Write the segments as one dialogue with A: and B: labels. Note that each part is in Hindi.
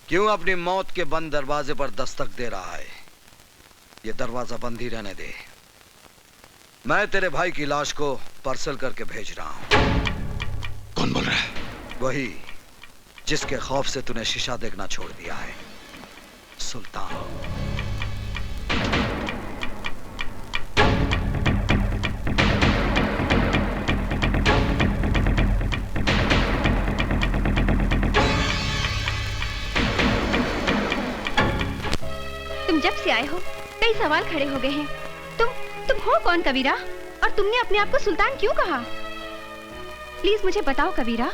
A: क्यों अपनी मौत के बंद दरवाजे पर दस्तक दे रहा है? ये दरवाजा बंद ही रहने दे। मैं तेरे भाई की लाश को पार्सल करके भेज रहा हूं।
B: कौन बोल रहा है?
A: वही जिसके खौफ से तूने शीशा देखना छोड़ दिया है, सुल्तान।
C: तुम जब से आए हो कई सवाल खड़े हो गए हैं। तुम हो कौन कबीरा? और तुमने अपने आप को सुल्तान क्यों कहा? प्लीज मुझे बताओ कबीरा,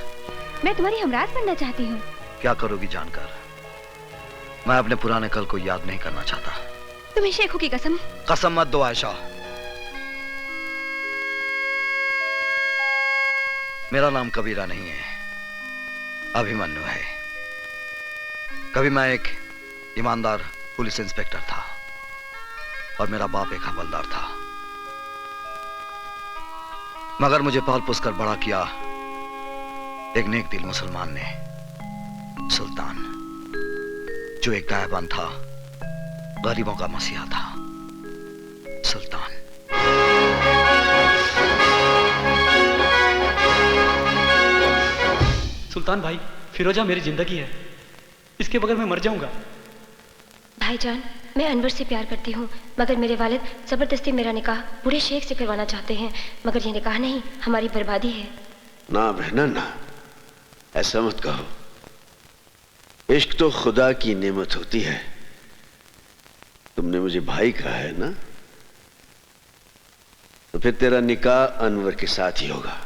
C: मैं तुम्हारी हमराज बनना चाहती हूँ।
A: क्या करोगी जानकर? मैं अपने पुराने कल को याद नहीं करना चाहता।
C: तुम्हें शेखों की कसम?
A: कसम मत दो आयशा। मेरा नाम कबीरा नहीं है, अभिमन्यु है। कभी मैं एक ईमानदार पुलिस इंस्पेक्टर था और मेरा बाप एक हवलदार था, मगर मुझे पाल पोस कर बड़ा किया एक नेक दिल मुसलमान ने, सुल्तान, जो एक दयावान था, गरीबों का मसीहा था। सुल्तान।
D: सुल्तान भाई, फिरोजा मेरी जिंदगी है, इसके बगैर मैं मर जाऊंगा।
E: भाईजान, मैं अनवर से प्यार करती हूँ, मगर मेरे वालिद जबरदस्ती मेरा निकाह बूढ़े शेख से करवाना चाहते हैं, मगर ये निकाह नहीं, हमारी बर्बादी है।
F: ना बहना ना, ऐसा मत कहो। इश्क तो खुदा की नेमत होती है। तुमने मुझे भाई कहा है ना, तो फिर तेरा निकाह अनवर के साथ ही होगा।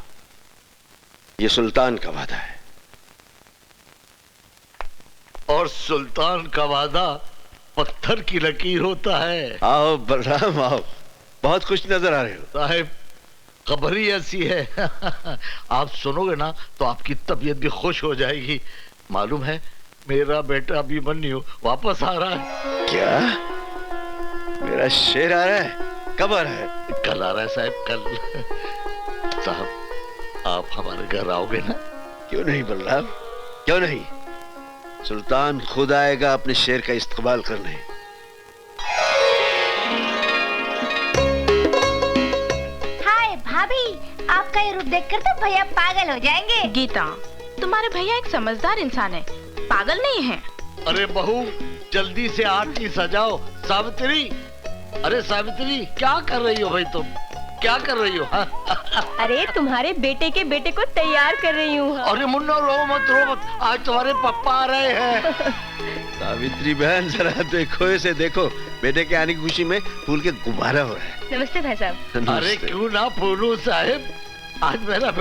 F: ये सुल्तान का वादा है।
B: और सुल्तान का वादा पत्थर की लकीर होता है।
F: आओ बलराम आओ, बहुत खुश नजर आ रहे हो।
B: साहिब, खबर ही ऐसी है आप सुनोगे ना तो आपकी तबीयत भी खुश हो जाएगी। मालूम है, मेरा बेटा अभिमन्यु वापस आ रहा है।
F: क्या? मेरा शेर आ रहा है? कब आ रहा है?
B: कल आ रहा है साहब, कल। साहब, आप हमारे घर आओगे ना?
F: क्यों नहीं बलराम, क्यों नहीं। सुल्तान खुद आएगा अपने शेर का इस्तकबाल करने।
G: हाय भाभी, आपका ये रूप देखकर तो भैया पागल हो जाएंगे।
H: गीता, तुम्हारे भैया एक समझदार इंसान है, पागल नहीं है।
B: अरे बहू, जल्दी से आरती सजाओ। सावित्री, अरे सावित्री, क्या कर रही हो भाई तुम? क्या कर रही हो?
C: अरे तुम्हारे बेटे के बेटे को तैयार कर रही हूँ।
B: अरे मुन्ना, रो मत, आज तुम्हारे पापा आ रहे हैं।
F: सावित्री बहन, जरा देखो इसे, देखो, बेटे के आने की खुशी में फूल के गुब्बारा हो रहा है।
C: नमस्ते भाई साहब।
B: अरे क्यों ना फूलू साहब, आज मेरा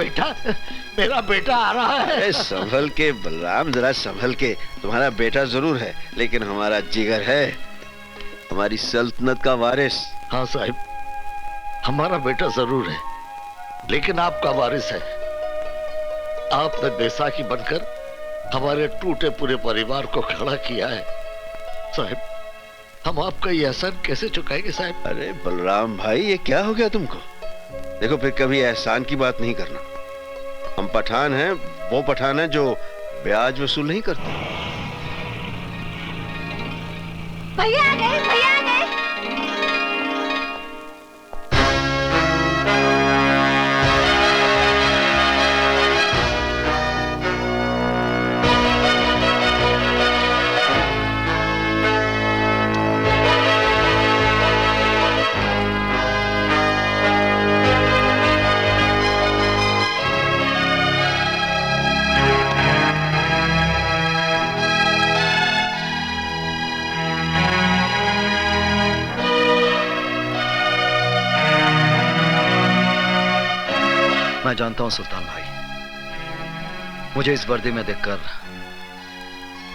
B: बेटा आ रहा है।
F: संभल के बलराम, जरा संभल के। तुम्हारा बेटा जरूर है, लेकिन हमारा जिगर है, हमारी सल्तनत का वारिस।
B: हाँ साहब, हमारा बेटा जरूर है, लेकिन आपका वारिस है। आपने बैसाखी बनकर हमारे टूटे पूरे परिवार को खड़ा किया है। साहब, हम आपका ये एहसान कैसे चुकाएंगे साहब?
F: अरे बलराम भाई, ये क्या हो गया तुमको? देखो, फिर कभी एहसान की बात नहीं करना। हम पठान हैं, वो पठान है जो ब्याज वसूल नहीं करते।
G: भैया आ गए, भैया आ गए।
A: मैं जानता हूं सुल्तान भाई, मुझे इस वर्दी में देखकर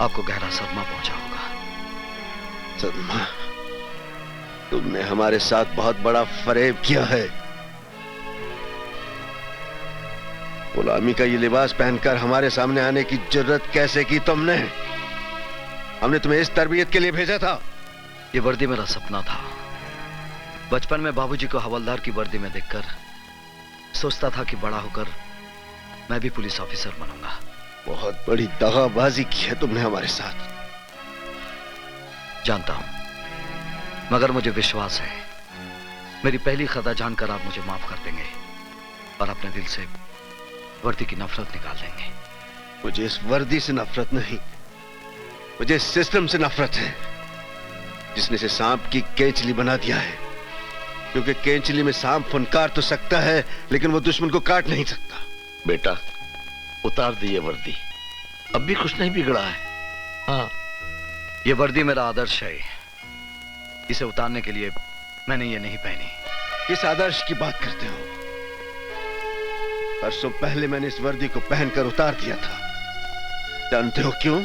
A: आपको गहरा सदमा पहुंचा होगा।
F: सदमा? तुमने हमारे साथ बहुत बड़ा फरेब किया है। गुलामी का ये लिबास पहनकर हमारे सामने आने की जरूरत कैसे की तुमने? हमने तुम्हें इस तरबियत के लिए भेजा था।
A: ये वर्दी मेरा सपना था। बचपन में बाबूजी को हवलदार की वर्दी में देखकर सोचता था कि बड़ा होकर मैं भी पुलिस ऑफिसर बनूंगा।
F: बहुत बड़ी दगाबाजी की है तुमने हमारे साथ।
A: जानता हूं, मगर मुझे विश्वास है मेरी पहली खता जानकर आप मुझे माफ कर देंगे और अपने दिल से वर्दी की नफरत निकाल देंगे।
F: मुझे इस वर्दी से नफरत नहीं, मुझे इस सिस्टम से नफरत है जिसने इसे सांप की केंचली बना दिया है। क्योंकि केंचली में सांप फुनकार तो सकता है लेकिन वो दुश्मन को काट नहीं सकता।
B: बेटा उतार दिए वर्दी, अब भी कुछ नहीं बिगड़ा है। हाँ,
A: ये वर्दी मेरा आदर्श है, इसे उतारने के लिए मैंने ये नहीं पहनी।
F: किस आदर्श की बात करते हो? परसों पहले मैंने इस वर्दी को पहनकर उतार दिया था। जानते हो क्यों?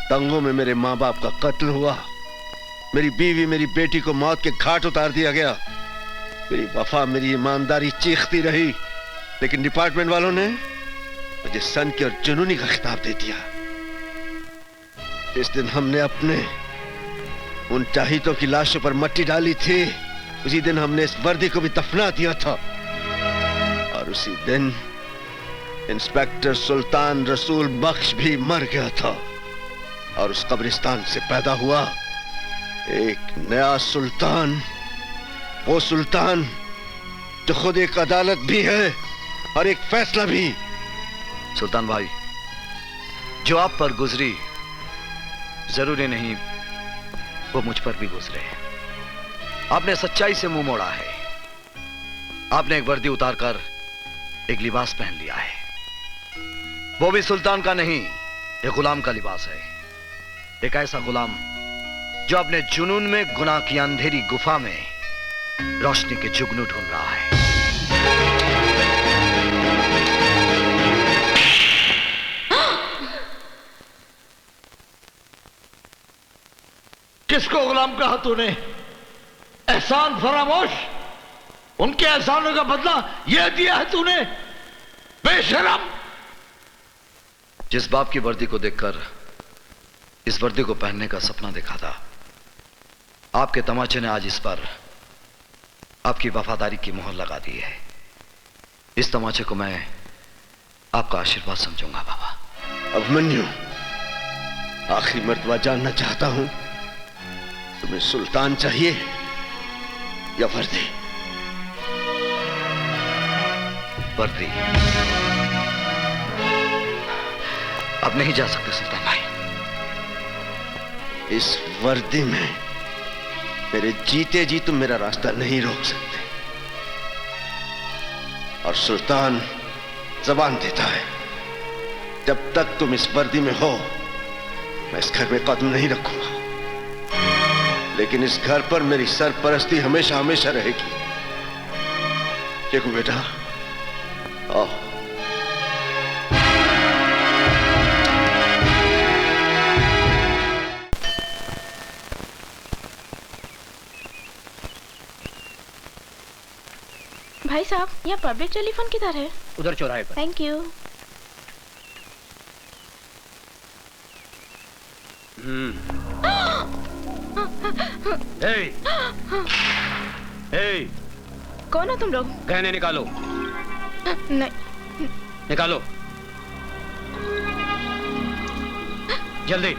F: दंगों में मेरे मां बाप का कत्ल हुआ, मेरी बीवी मेरी बेटी को मौत के घाट उतार दिया गया। मेरी वफा मेरी ईमानदारी चीखती रही, लेकिन डिपार्टमेंट वालों ने मुझे सन की और जुनूनी का खिताब दे दिया। जिस दिन हमने अपने उन चाहितों की लाशों पर मट्टी डाली थी, उसी दिन हमने इस वर्दी को भी दफना दिया था। और उसी दिन इंस्पेक्टर सुल्तान रसूल बख्श भी मर गया था और उस कब्रिस्तान से पैदा हुआ एक नया सुल्तान, वो सुल्तान जो खुद एक अदालत भी है और एक फैसला भी।
A: सुल्तान भाई, जो आप पर गुजरी जरूरी नहीं वो मुझ पर भी गुजरे। आपने सच्चाई से मुंह मोड़ा है, आपने एक वर्दी उतारकर एक लिबास पहन लिया है। वो भी सुल्तान का नहीं, एक गुलाम का लिबास है। एक ऐसा गुलाम जो अपने जुनून में गुनाह की अंधेरी गुफा में रोशनी के जुगनू ढूंढ रहा है।
B: किसको गुलाम कहा तूने? एहसान फरामोश, उनके एहसानों का बदला यह दिया है तूने, बेशरम।
A: जिस बाप की वर्दी को देखकर इस वर्दी को पहनने का सपना देखा था, आपके तमाचे ने आज इस पर आपकी वफादारी की मोहर लगा दी है। इस तमाचे को मैं आपका आशीर्वाद समझूंगा बाबा।
F: अभिमन्यु, आखिरी मर्तबा जानना चाहता हूं, तुम्हें सुल्तान चाहिए या वर्दी?
A: वर्दी। अब नहीं जा सकते सुल्तान भाई।
F: इस वर्दी में मेरे जीते जी तुम मेरा रास्ता नहीं रोक सकते। और सुल्तान जबान देता है, जब तक तुम इस वर्दी में हो मैं इस घर में कदम नहीं रखूंगा, लेकिन इस घर पर मेरी सरपरस्ती हमेशा हमेशा रहेगी। देखो बेटा, आओ।
H: भाई साहब, यहाँ पब्लिक टेलीफोन किधर है?
D: उधर चौराहे पर।
H: Thank you. कौन हो तुम लोग?
D: गहने निकालो।
H: नहीं।
D: निकालो जल्दी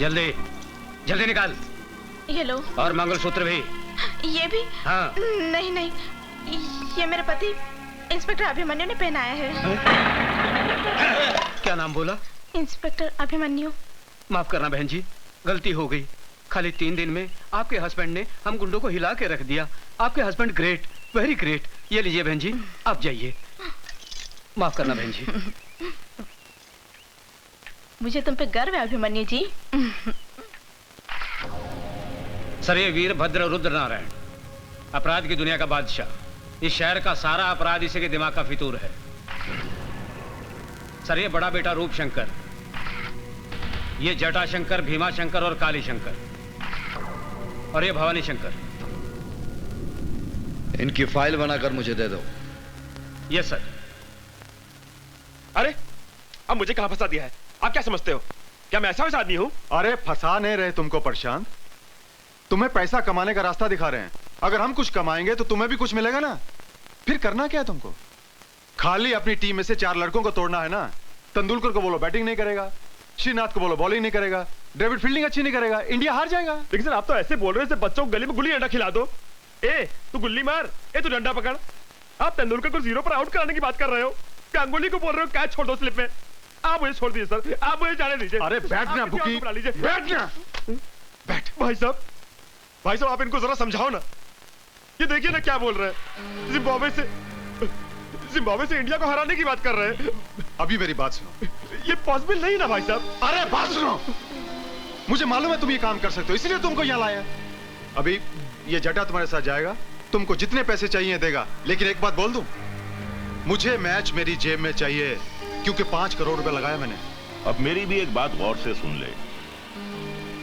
D: जल्दी जल्दी निकाल।
H: ये लो।
D: और मंगलसूत्र भी।
H: ये भी?
D: हाँ।
H: नहीं नहीं, ये मेरे पति इंस्पेक्टर अभिमन्यु ने पहनाया है।
D: क्या नाम बोला?
H: इंस्पेक्टर अभिमन्यु।
D: माफ करना बहन जी, गलती हो गई। खाली 3 दिन में आपके हस्बैंड ने हम गुंडों को हिला के रख दिया। आपके हस्बैंड ग्रेट, वेरी ग्रेट। ये लीजिए बहन जी, आप जाइए। माफ करना बहन जी।
H: मुझे तुम पे गर्व है अभिमन्यु जी।
D: सर, ये वीरभद्र रुद्र नारायण, अपराध की दुनिया का बादशाह। इस शहर का सारा अपराध इसी के दिमाग का फितूर है। सर, ये बड़ा बेटा रूप शंकर, ये जटा शंकर, भीमा शंकर और काली शंकर, और ये भवानी शंकर।
A: इनकी फाइल बनाकर मुझे दे दो।
D: Yes sir.
I: अरे, अब मुझे कहां फंसा दिया है? आप क्या समझते हो? क्या मैं ऐसा वैसा आदमी हूं?
J: अरे फंसा नहीं रहे तुमको प्रशांत, तुम्हें पैसा कमाने का रास्ता दिखा रहे हैं। अगर हम कुछ कमाएंगे तो तुम्हें भी कुछ मिलेगा ना। फिर करना क्या है तुमको? खाली अपनी टीम में से 4 लड़कों को तोड़ना है ना। तेंदुलकर को बोलो बैटिंग नहीं करेगा, श्रीनाथ को बोलो बॉलिंग नहीं करेगा, डेविड फील्डिंग अच्छी नहीं करेगा, इंडिया हार जाएगा।
I: लेकिन सर आप तो ऐसे बोल रहे हैं बच्चों को गली में गुल्ली डंडा खिला दो। ए तू गुल्ली मार, ए तू डंडा पकड़। आप तेंदुलकर को 0 पर आउट कराने की बात कर रहे हो, गांगुली को बोल रहे हो कैच छोड़ दो स्लिप में। आप मुझे छोड़ दीजिए सर, आप मुझे जाने दीजिए।
J: अरे बैठना बुकी, बैठना।
I: बैठ। भाई साहब आप इनको जरा समझाओ ना। ये देखिए ना क्या बोल रहे हैं, जिम्बाब्वे से इंडिया को हराने की बात कर रहे हैं।
J: अभी मेरी बात सुनो।
I: ये पॉसिबल नहीं ना भाई साहब।
J: अरे बात सुनो, मुझे मालूम है तुम ये काम कर सकते हो, इसलिए तुमको यहाँ लाया। अभी ये जटा तुम्हारे साथ जाएगा, तुमको जितने पैसे चाहिए देगा, लेकिन एक बात बोल दूं, मुझे मैच मेरी जेब में चाहिए, क्योंकि 5 करोड़ रुपए लगाया मैंने।
K: अब मेरी भी एक बात गौर से सुन ले,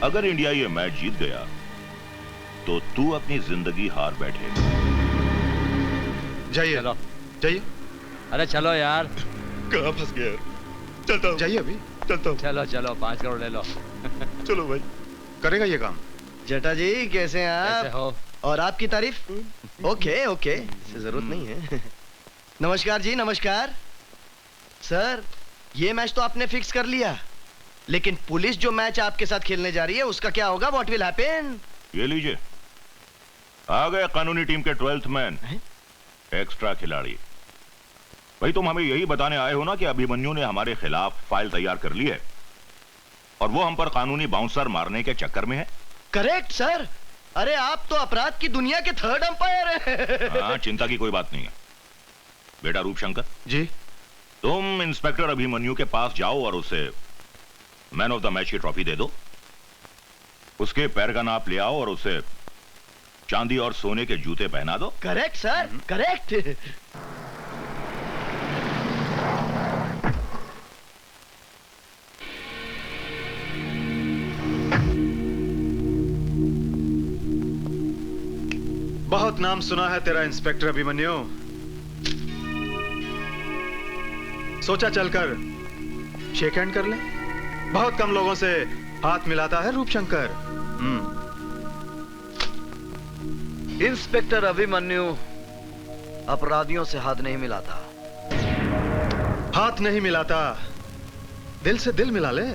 K: अगर इंडिया ये मैच जीत गया तो तू अपनी जिंदगी हार बैठेगा।
J: जाइए जाइए।
L: अरे चलो यार।
I: कहाँ फंस गया यार, चलता हूँ।
J: जाइए अभी
I: चलता हूँ।
L: चलो चलो 5 करोड़ ले लो।
I: चलो भाई।
J: करेगा ये काम।
F: जटा जी कैसे हैं आप?
L: कैसे हो?
F: और आपकी तारीफ? ओके ओके, इससे जरूरत नहीं है। नमस्कार जी, नमस्कार। सर ये मैच तो आपने फिक्स कर लिया, लेकिन पुलिस जो मैच आपके साथ खेलने जा रही है उसका क्या होगा? What will happen?
K: ये लीजिए, आ गए कानूनी टीम के 12th मैन, एक्स्ट्रा खिलाड़ी। भाई तुम हमें यही बताने आए हो ना कि अभिमन्यु ने हमारे खिलाफ फाइल तैयार कर ली है और वो हम पर कानूनी बाउंसर मारने के चक्कर में है।
F: Correct sir. अरे आप तो अपराध की दुनिया के 3rd अंपायर हैं।
K: हाँ, चिंता की कोई बात नहीं है। बेटा रूपशंकर
J: जी,
K: तुम इंस्पेक्टर अभिमन्यु के पास जाओ और उसे मैन ऑफ द मैच की ट्रॉफी दे दो। उसके पैर का नाप ले आओ और उसे चांदी और सोने के जूते पहना दो।
F: Correct sir, correct.
J: बहुत नाम सुना है तेरा इंस्पेक्टर अभिमन्यु। सोचा चलकर शेक हैंड कर ले। बहुत कम लोगों से हाथ मिलाता है रूपशंकर।
A: इंस्पेक्टर अभिमन्यु अपराधियों से हाथ नहीं मिलाता।
J: हाथ नहीं मिलाता, दिल से दिल मिला ले।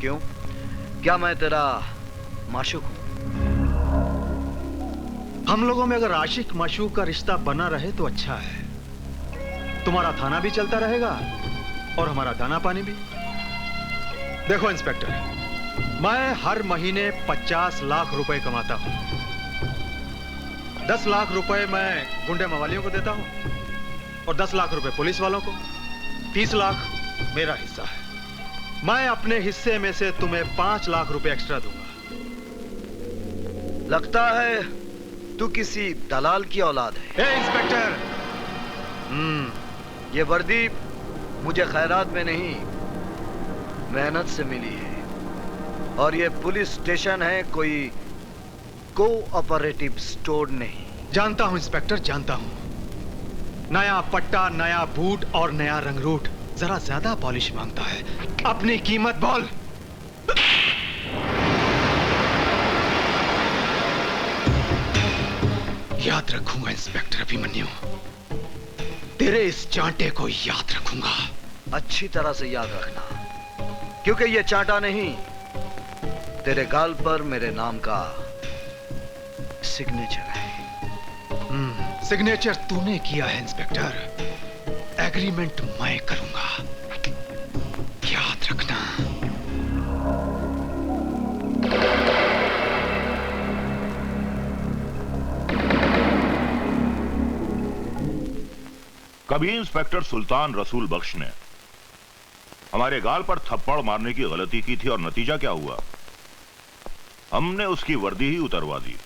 A: क्यों? क्या मैं तेरा माशूक हूं?
J: हम लोगों में अगर आशिक माशूक का रिश्ता बना रहे तो अच्छा है। तुम्हारा थाना भी चलता रहेगा और हमारा दाना पानी भी। देखो इंस्पेक्टर, मैं हर महीने 50 लाख रुपए कमाता हूं। 10 लाख रुपए मैं गुंडे मवालियों को देता हूं और 10 लाख रुपए पुलिस वालों को। 30 लाख मेरा हिस्सा है। मैं अपने हिस्से में से तुम्हें 5 लाख रुपए एक्स्ट्रा दूंगा।
A: लगता है तू किसी दलाल की औलाद है।
J: ए इंस्पेक्टर,
A: ये वर्दी मुझे खैरात में नहीं, मेहनत से मिली है। और ये पुलिस स्टेशन है, कोई कोऑपरेटिव स्टोर नहीं।
J: जानता हूं इंस्पेक्टर, जानता हूं। नया पट्टा, नया बूट और नया रंगरूट जरा ज्यादा पॉलिश मांगता है। अपनी कीमत बोल। याद रखूंगा इंस्पेक्टर अभिमन्यु, तेरे इस चांटे को याद रखूंगा।
A: अच्छी तरह से याद रखना, क्योंकि ये चांटा नहीं, तेरे गाल पर मेरे नाम का सिग्नेचर है।
J: सिग्नेचर तूने किया है इंस्पेक्टर, एग्रीमेंट मैं करूंगा, याद रखना।
K: कभी इंस्पेक्टर सुल्तान रसूल बख्श ने हमारे गाल पर थप्पड़ मारने की गलती की थी और नतीजा क्या हुआ? हमने उसकी वर्दी ही उतरवा दी।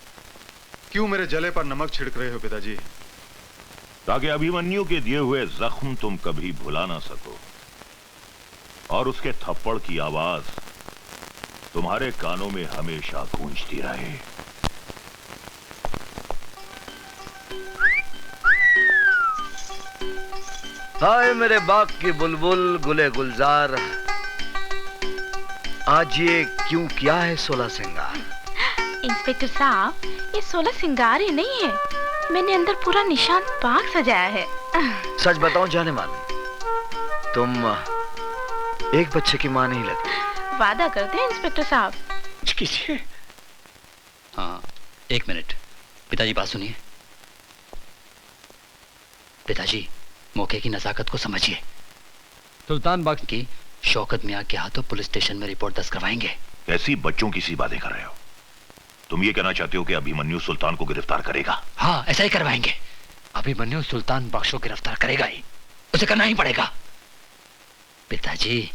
J: क्यों मेरे जले पर नमक छिड़क रहे हो पिताजी?
K: ताकि अभिमन्यु के दिए हुए जख्म तुम कभी भुला ना सको और उसके थप्पड़ की आवाज तुम्हारे कानों में हमेशा गूंजती रहे।
A: हाय मेरे बाग की बुलबुल, गुले गुलजार, आज ये क्यों किया है 16 सिंगार?
H: इंस्पेक्टर साहब, ये 16 सिंगार ही नहीं है, मैंने अंदर पूरा निशान बाग सजाया है।
A: सच बताऊं जाने मान, तुम एक बच्चे की माँ नहीं लगती।
H: वादा करते हैं इंस्पेक्टर साहब।
D: किसी?
M: हाँ, एक मिनट। पिताजी बात सुनिए। पिताजी, मौके की नजाकत को समझिए।
L: सुल्तान बख्श
M: की शौकत मियाँ के हाथों पुलिस स्टेशन में रिपोर्ट दर्ज करवाएंगे।
K: ऐसी बच्चों की सी बातें कर रहे हो? तुम ये कहना चाहते हो कि अभिमन्यु सुल्तान को गिरफ्तार करेगा?
M: हाँ, ऐसा ही करवाएंगे। अभिमन्यु सुल्तान बख्श को गिरफ्तार करेगा ही, उसे करना ही पड़ेगा। पिताजी,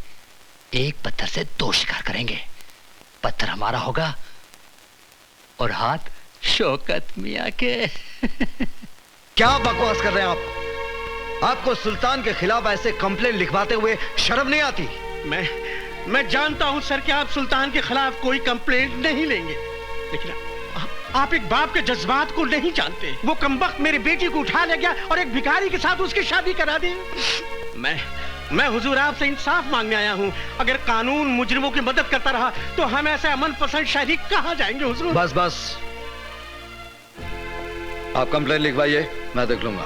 M: एक पत्थर से दो शिकार करेंगे। पत्थर हमारा होगा और हाथ शौकत मियाँ के।
A: क्या बकवास कर रहे हैं आप? आपको सुल्तान के खिलाफ ऐसे कंप्लेंट लिखवाते हुए शर्म नहीं आती?
D: मैं जानता हूं सर कि आप सुल्तान के खिलाफ कोई कंप्लेंट नहीं लेंगे, लेकिन आप एक बाप के जज्बात को नहीं जानते। वो कमबख्त मेरी बेटी को उठा ले गया और एक भिखारी के साथ उसकी शादी करा दी। मैं हुजूर आपसे इंसाफ मांगने आया हूं। अगर कानून मुजरिमों की मदद करता रहा तो हम ऐसे अमन पसंद शहरी कहां जाएंगे हुजूर?
A: बस बस, आप कंप्लेंट लिखवाइए, मैं देख लूंगा।